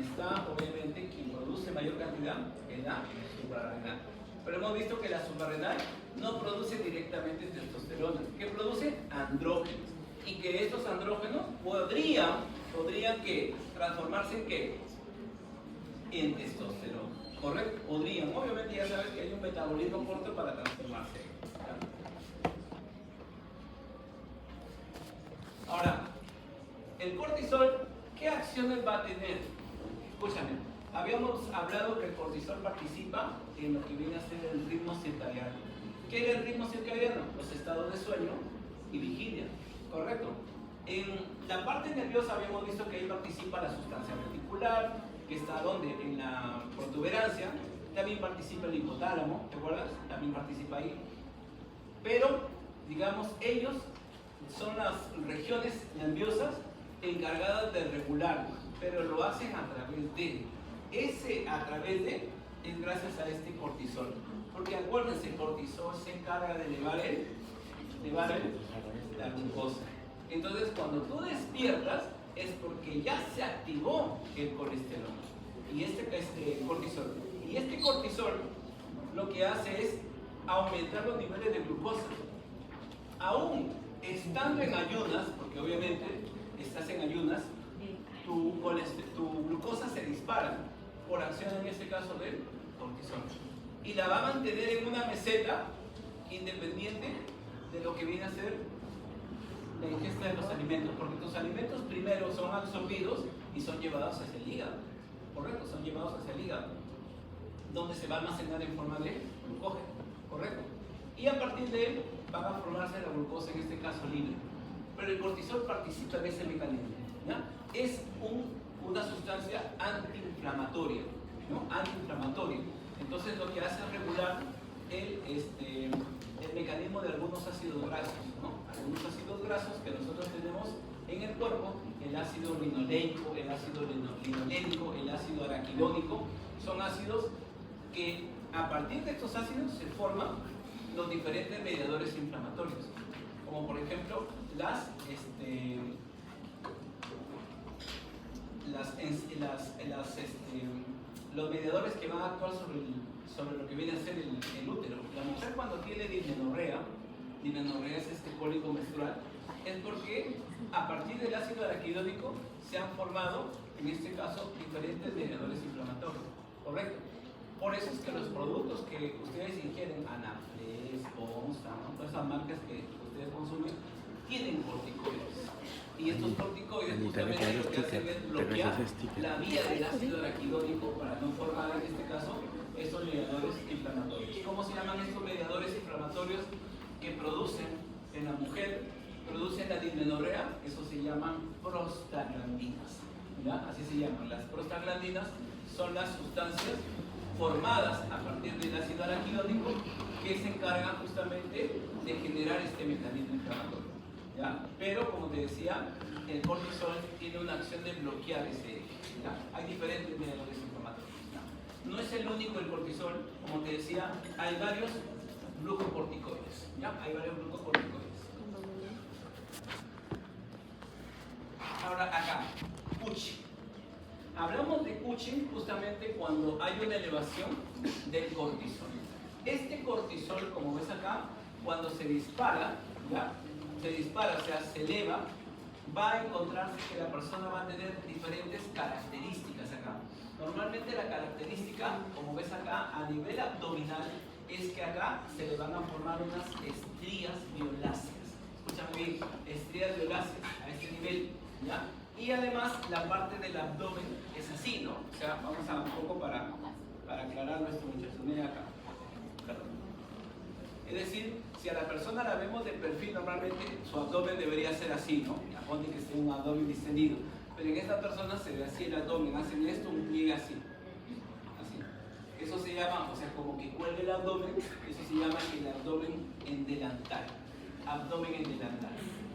Speaker 1: produce mayor cantidad es la suprarrenal. Pero hemos visto que la suprarrenal no produce directamente testosterona, que produce andrógenos. Y que estos andrógenos podrían ¿qué?, transformarse en ¿qué? En testosterona, ¿correcto? Podrían. Obviamente ya sabes que hay un metabolismo corto para transformarse. ¿Ya? Ahora, el cortisol, ¿qué acciones va a tener? Escúchame, habíamos hablado que el cortisol participa en lo que viene a ser el ritmo circadiano. ¿Qué es el ritmo circadiano? Los estados de sueño y vigilia, ¿correcto? En la parte nerviosa habíamos visto que ahí participa la sustancia reticular, que está donde, en la protuberancia, también participa el hipotálamo, ¿te acuerdas? También participa ahí. Pero, digamos, ellos son las regiones nerviosas encargadas de regular, pero lo hacen a través de. Es gracias a este cortisol. Porque acuérdense, el cortisol se encarga de elevar la glucosa. Entonces, cuando tú despiertas, es porque ya se activó el colesterol y cortisol. Y este cortisol lo que hace es aumentar los niveles de glucosa. Aún estando en ayunas, porque obviamente estás en ayunas, tu glucosa se dispara por acción, en este caso, del cortisol. Y la va a mantener en una meseta independiente de lo que viene a ser la ingesta de los alimentos, porque tus alimentos primero son absorbidos y son llevados hacia el hígado, ¿correcto? Son llevados hacia el hígado, donde se va a almacenar en forma de glucógeno, ¿correcto? Y a partir de él va a formarse la glucosa, en este caso libre. Pero el cortisol participa en ese mecanismo, ¿ya? Es una sustancia antiinflamatoria, ¿no? Antiinflamatoria. Entonces lo que hace es regular el mecanismo de algunos ácidos grasos, ¿no? Algunos ácidos grasos que nosotros tenemos en el cuerpo, el ácido linoleico, el ácido linolénico, el ácido araquidónico, son ácidos que a partir de estos ácidos se forman los diferentes mediadores inflamatorios, como por ejemplo los mediadores que van a actuar sobre lo que viene a ser el útero. La mujer, cuando tiene dismenorrea es cólico menstrual, es porque a partir del ácido araquidónico se han formado, en este caso, diferentes mediadores inflamatorios, ¿correcto? Por eso es que los productos que ustedes ingieren, Anaflex, Bonsa, ¿no?, todas esas marcas que ustedes consumen, tienen corticoides. Y estos corticoides justamente lo que hacen es bloquear la vía del ácido araquidónico para no formar, en este caso, estos mediadores inflamatorios. ¿Cómo se llaman estos mediadores inflamatorios que producen en la mujer? Producen la dismenorrea, eso se llaman prostaglandinas. ¿Ya? Así se llaman. Las prostaglandinas son las sustancias formadas a partir del ácido araquidónico que se encargan justamente de generar este mecanismo inflamatorio. ¿Ya? Pero, como te decía, el cortisol tiene una acción de bloquear ese eje. Hay diferentes mediadores inflamatorios. ¿Ya? No es el único el cortisol, como te decía, hay varios glucocorticoides. ¿Ya? Hay varios glucocorticoides. Ahora acá, Cushing. Hablamos de Cushing justamente cuando hay una elevación del cortisol. Este cortisol, como ves acá, cuando se dispara, ¿ya? Se dispara, o sea, se eleva, va a encontrarse que la persona va a tener diferentes características acá. Normalmente la característica, como ves acá, a nivel abdominal, es que acá se le van a formar unas estrías violáceas. Escúchame bien, estrías violáceas a este nivel, ¿ya? Y además la parte del abdomen es así, ¿no? O sea, vamos a un poco para aclarar nuestro muchacho. Mira acá. Es decir, si a la persona la vemos de perfil, normalmente su abdomen debería ser así, ¿no? Ponte que esté un abdomen distendido. Pero en esta persona se ve así el abdomen, hacen esto, un pliegue así. Así. Eso se llama, o sea, como que cuelga el abdomen, eso se llama el abdomen en delantal. Abdomen en delantal.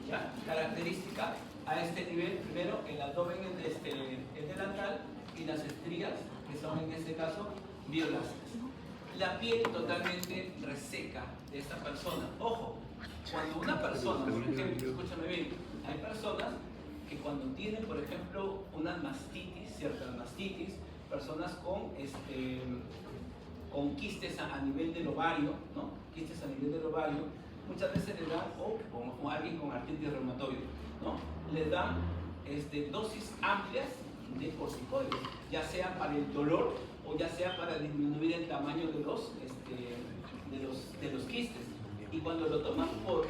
Speaker 1: ¿Ya? Característica a este nivel, primero el abdomen en delantal y las estrías, que son en este caso violáceas. La piel totalmente reseca de esta persona. Ojo, cuando una persona, por ejemplo, escúchame bien, hay personas que cuando tienen, por ejemplo, una mastitis, cierta mastitis, personas con quistes a nivel del ovario, ¿no? Quistes a nivel del ovario, muchas veces les dan, o alguien con artritis reumatoide, ¿no? Les dan dosis amplias de corticoides, ya sea para el dolor o ya sea para disminuir el tamaño de los quistes. Y cuando lo toman por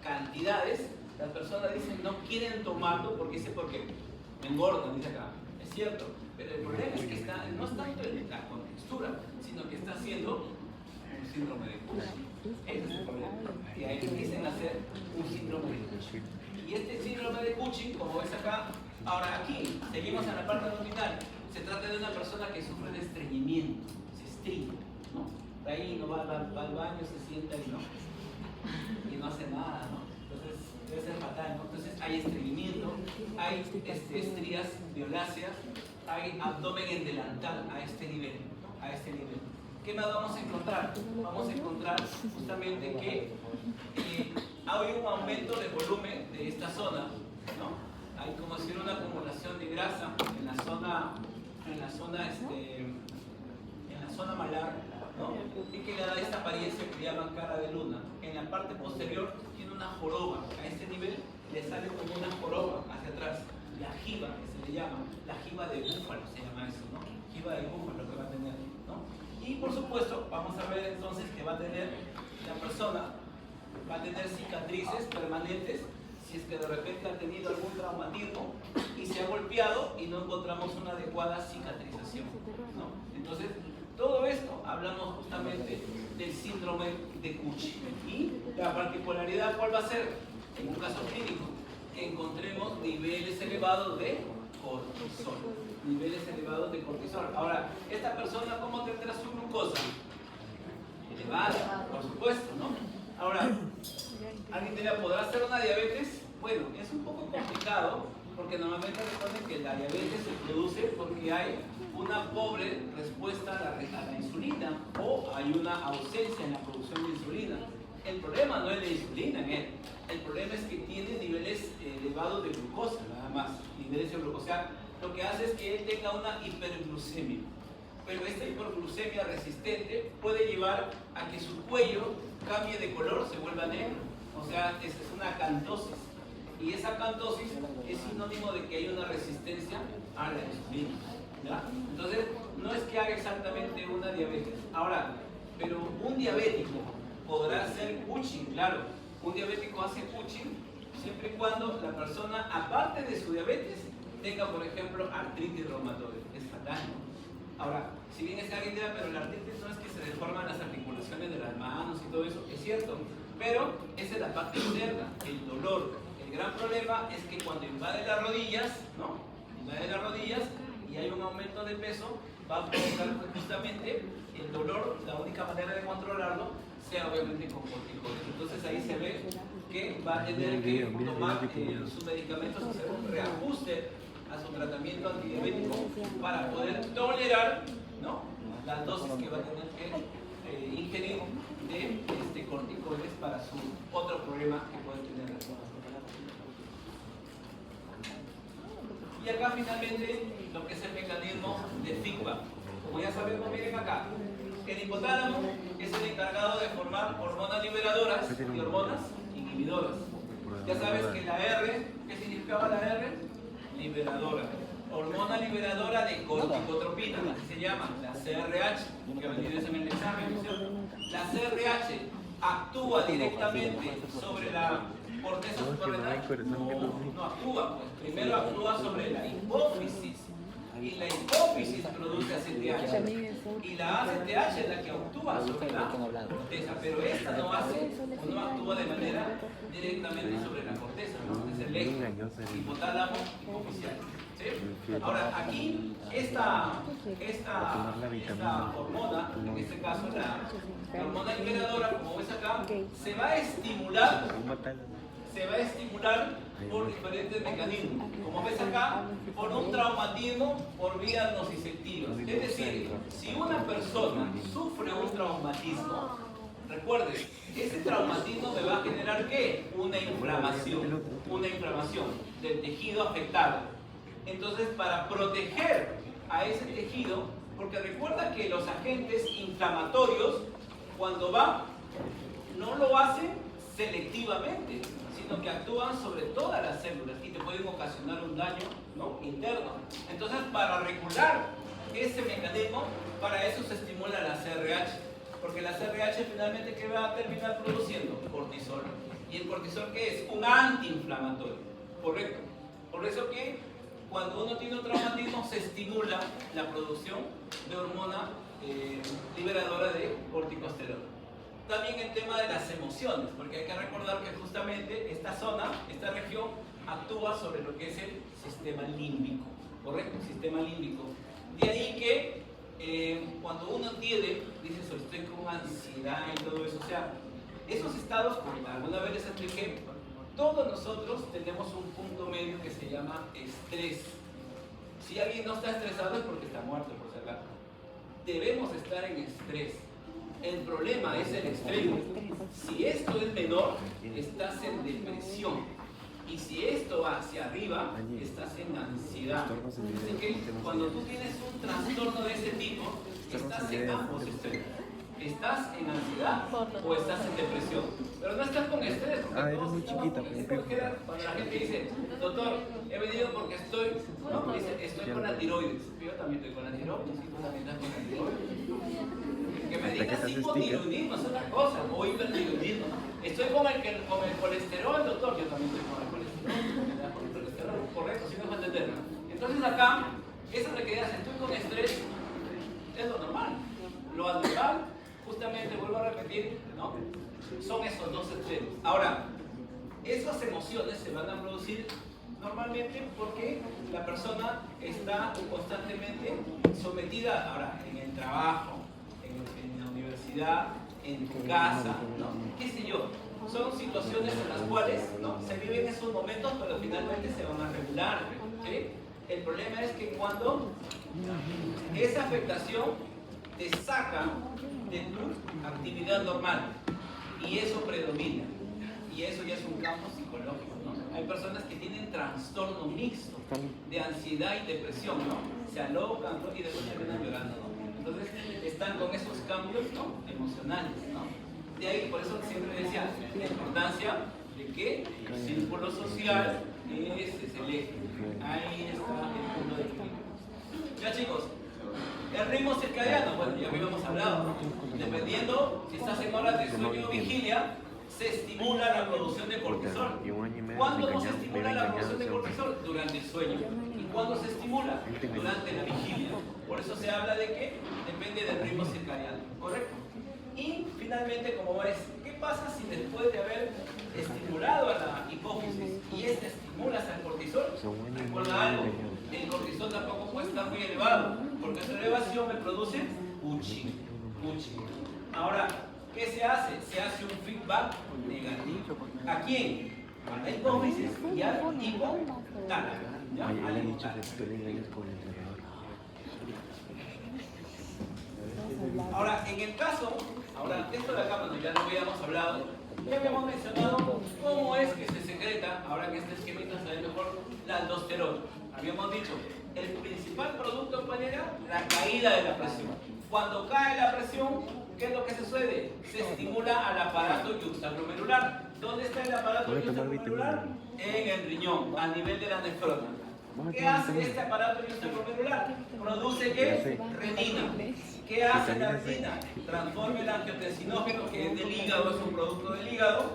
Speaker 1: cantidades, las personas dicen no quieren tomarlo porque dice porque me engordan, dice acá. Es cierto, pero el problema es que no es tanto en la contextura, sino que está haciendo un síndrome de Cushing. Ese es el problema. Y ahí empiezan a hacer un síndrome de Cushing. Y este síndrome de Cushing, como ves acá, ahora aquí, seguimos en la parte abdominal. Se trata de una persona que sufre de estreñimiento, se estreña, ¿no? De ahí no va al baño, se sienta y no hace nada, ¿no? Entonces debe ser fatal, ¿no? Entonces hay estreñimiento, hay estrías violáceas, hay abdomen en delantal a este nivel, a este nivel. ¿Qué más vamos a encontrar? Vamos a encontrar justamente que hay un aumento de volumen de esta zona, ¿no? Hay como si una acumulación de grasa en la zona malar, ¿no? Y que le da esta apariencia que llaman cara de luna. En la parte posterior tiene una joroba, a este nivel le sale como una joroba hacia atrás, la jiba que se le llama, la jiba de búfalo se llama eso, ¿no? Jiba de búfalo que va a tener, ¿no? Y por supuesto vamos a ver entonces que va a tener la persona, va a tener cicatrices permanentes si es que de repente ha tenido algún traumatismo y se ha golpeado y no encontramos una adecuada cicatrización, ¿no? Entonces, todo esto hablamos justamente del síndrome de Cushing. Y la particularidad, ¿cuál va a ser? En un caso clínico, que encontremos niveles elevados de cortisol. Niveles elevados de cortisol. Ahora, esta persona, ¿cómo tendrá su glucosa? Elevada, por supuesto, ¿no? Ahora, ¿alguien dirá, podrá ser una diabetes? Bueno, es un poco complicado porque normalmente recuerden que la diabetes se produce porque hay una pobre respuesta a la insulina o hay una ausencia en la producción de insulina. El problema no es la insulina en él, el problema es que tiene niveles elevados de glucosa, nada más, niveles de glucosa. O sea, lo que hace es que él tenga una hiperglucemia. Pero esta hiperglucemia resistente puede llevar a que su cuello cambie de color, se vuelva negro. O sea, es una acantosis. Y esa acantosis es sinónimo de que hay una resistencia a la insulina, ¿ya? Entonces, no es que haga exactamente una diabetes. Ahora, pero un diabético podrá hacer Cushing, claro. Un diabético hace Cushing siempre y cuando la persona, aparte de su diabetes, tenga, por ejemplo, artritis reumatoide. Es fatal, ¿no? Ahora, si bien es que alguien dirá, pero la artritis no es que se deforman las articulaciones de las manos y todo eso, es cierto, pero esa es la parte interna, el dolor. El gran problema es que cuando invade las rodillas, ¿no? Invade las rodillas y hay un aumento de peso, va a provocar justamente el dolor. La única manera de controlarlo sea obviamente con corticoides. Entonces ahí se ve que va a tener que tomar sus medicamentos, hacer un reajuste a su tratamiento antidiabético para poder tolerar, ¿no?, las dosis que va a tener que ingerir de corticoides para su otro problema que puede tener. Y acá finalmente lo que es el mecanismo de feedback. Como ya sabemos, miren acá, el hipotálamo es el encargado de formar hormonas liberadoras y hormonas inhibidoras. Ya sabes que la R, ¿qué significaba la R? Liberadora. Hormona liberadora de corticotropina, así se llama, la CRH, que vendría en el examen, ¿no es cierto? La CRH actúa directamente sobre la corteza suprarrenal. No actúa, pues primero actúa sobre la hipófisis. Y la hipófisis produce ACTH. Y la ACTH es la que actúa sobre la corteza, pero esta no actúa de manera directamente sobre la corteza, ¿no? Es el eje hipotálamo hipofisial. ¿Sí? Ahora, aquí esta hormona, en este caso la hormona liberadora, como ves acá, se va a estimular por diferentes mecanismos. Como ves acá, por un traumatismo por vías nociceptivas. Es decir, si una persona sufre un traumatismo, recuerde, ese traumatismo me va a generar ¿qué? Una inflamación del tejido afectado. Entonces, para proteger a ese tejido, porque recuerda que los agentes inflamatorios, cuando van, no lo hacen selectivamente, sino que actúan sobre todas las células y te pueden ocasionar un daño, ¿no?, interno. Entonces, para regular ese mecanismo, para eso se estimula la CRH, porque la CRH finalmente, ¿qué va a terminar produciendo? Cortisol. ¿Y el cortisol qué es? Un antiinflamatorio, ¿correcto? Por eso que cuando uno tiene un traumatismo se estimula la producción de hormona liberadora de corticosteroides. También el tema de las emociones, porque hay que recordar que justamente esta zona, esta región, actúa sobre lo que es el sistema límbico, ¿correcto? Sistema límbico. De ahí que cuando uno tiene, dice, estoy con ansiedad y todo eso, o sea, esos estados, como alguna vez les expliqué, todos nosotros tenemos un punto medio que se llama estrés. Si alguien no está estresado es porque está muerto, por si acaso. Debemos estar en estrés. El problema es el extremo. Si esto es menor, estás en depresión. Y si esto va hacia arriba, estás en ansiedad. Así que cuando tú tienes un trastorno de ese tipo, estás en ambos extremos. ¿Estás en ansiedad o estás en depresión? Pero no estás con estrés.
Speaker 2: Eres muy chiquita.
Speaker 1: Cuando la gente dice, doctor, he venido porque estoy con la tiroides. Yo también estoy con la tiroides. ¿Y tú también estás con la tiroides? Que me digas hipotiroidismo es otra cosa, o hipertiroidismo. Estoy con el colesterol, doctor. Yo también estoy con el colesterol. Correcto, si me dejo entender. Entonces acá, esa requeridad, estoy con estrés, es lo normal. Lo anormal, justamente, vuelvo a repetir, ¿no?, son esos dos extremos. Ahora, esas emociones se van a producir normalmente porque la persona está constantemente sometida, ahora, en el trabajo, en la universidad, en tu casa, ¿no?, qué sé yo. Son situaciones en las cuales, ¿no?, se viven esos momentos, pero finalmente se van a regular, ¿sí? El problema es que cuando esa afectación te saca de tu actividad normal y eso predomina, y eso ya es un campo psicológico, ¿no? Hay personas que tienen trastorno mixto de ansiedad y depresión, ¿no? Se alocan, ¿no?, y después terminan llorando, ¿no? Entonces están con esos cambios, ¿no?, emocionales, ¿no? De ahí, por eso siempre decía la importancia de que el círculo social es el eje. Ahí está el punto de equilibrio. Ya, chicos, el ritmo circadiano, bueno, ya habíamos hablado, ¿no? Dependiendo si estás en horas de sueño o vigilia, se estimula la producción de cortisol.
Speaker 2: Y un año y medio
Speaker 1: ¿Cuándo no se
Speaker 2: engañado,
Speaker 1: estimula
Speaker 2: me
Speaker 1: la
Speaker 2: iba
Speaker 1: producción de
Speaker 2: engañado,
Speaker 1: cortisol? Durante el sueño. ¿Y cuándo se estimula? Durante la vigilia. Por eso se habla de que depende del ritmo circadiano, ¿correcto? Y finalmente, como ves, ¿qué pasa si después de haber estimulado a la hipófisis y esta estimulas al cortisol? Recuerda algo, el cortisol tampoco puede estar muy elevado, porque su elevación me produce uchi. Ahora, ¿qué se hace? Se hace un feedback negativo. ¿A quién? A la hipófisis y al hipotálamo. ¿Ya?
Speaker 2: Oye,
Speaker 1: Al
Speaker 2: le he dicho
Speaker 1: hipotálamo.
Speaker 2: que tú le engañas con el entrenador.
Speaker 1: Ahora, en el caso, ahora, esto de acá, cuando ya lo habíamos hablado, ya habíamos mencionado cómo es que se secreta, ahora que este esquemita se ve mejor, la aldosterona. Habíamos dicho, el principal producto, ¿cuál era? La caída de la presión. Cuando cae la presión, ¿qué es lo que sucede? Se estimula al aparato yuxtaglomerular. ¿Dónde está el aparato yuxtaglomerular? En el riñón, a nivel de la nefrona. ¿Qué hace este aparato yuxtaglomerular? Produce ¿qué? Renina. ¿Qué hace la renina? Transforma el angiotensinógeno, que es del hígado, es un producto del hígado,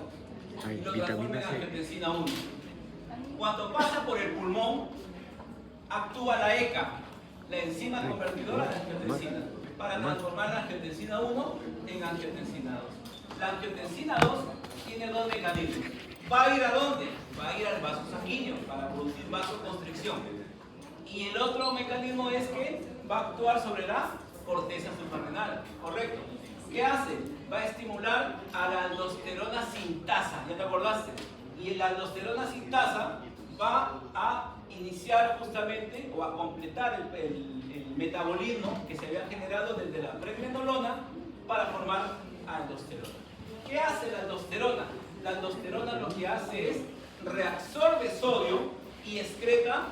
Speaker 1: y lo transforma en angiotensina 1. Cuando pasa por el pulmón, actúa la ECA, la enzima convertidora de angiotensina, para transformar la angiotensina 1 en angiotensina 2. La angiotensina 2 tiene dos mecanismos. ¿Va a ir a dónde? Va a ir al vaso sanguíneo para producir vasoconstricción. Y el otro mecanismo es que va a actuar sobre la corteza suprarrenal, ¿correcto? ¿Qué hace? Va a estimular a la aldosterona sintasa, ¿ya te acordaste? Y la aldosterona sintasa va a iniciar justamente o a completar el metabolismo que se había generado desde la pregnenolona para formar aldosterona. ¿Qué hace la aldosterona? La aldosterona lo que hace es reabsorbe sodio y excreta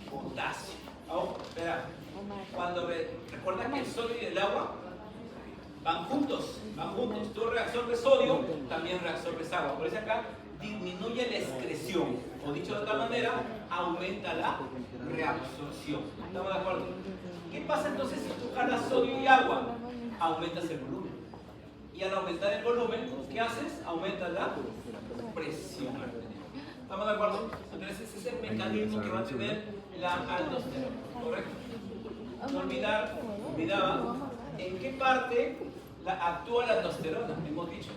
Speaker 1: potasio. Ojo, espera. Recuerda que el sodio y el agua van juntos. Tú reabsorbes sodio, también reabsorbes agua. Por eso acá disminuye la excreción, o dicho de otra manera, aumenta la reabsorción. ¿Estamos de acuerdo? ¿Qué pasa entonces si tú jalas sodio y agua? Aumentas el volumen. Y al aumentar el volumen, ¿qué haces? Aumentas la presión arterial. ¿Estamos de acuerdo? Entonces ese es el mecanismo que va a tener la aldosterona, ¿correcto? No olvidaba en qué parte actúa la aldosterona, hemos dicho.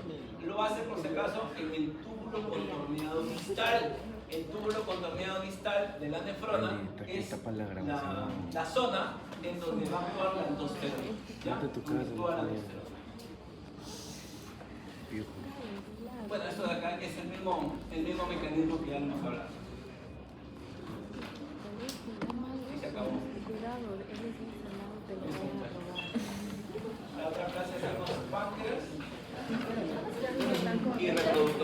Speaker 1: Lo hace por si acaso en el túbulo contorneado distal. El túbulo contorneado distal de la nefrona es la zona en donde va a actuar la aldosterona. ¿Ya? Actúa la aldosterona. Bueno, esto de acá es el mismo mecanismo que ya hemos hablado. Y se acabó. La otra clase hacemos páncreas y reproductor.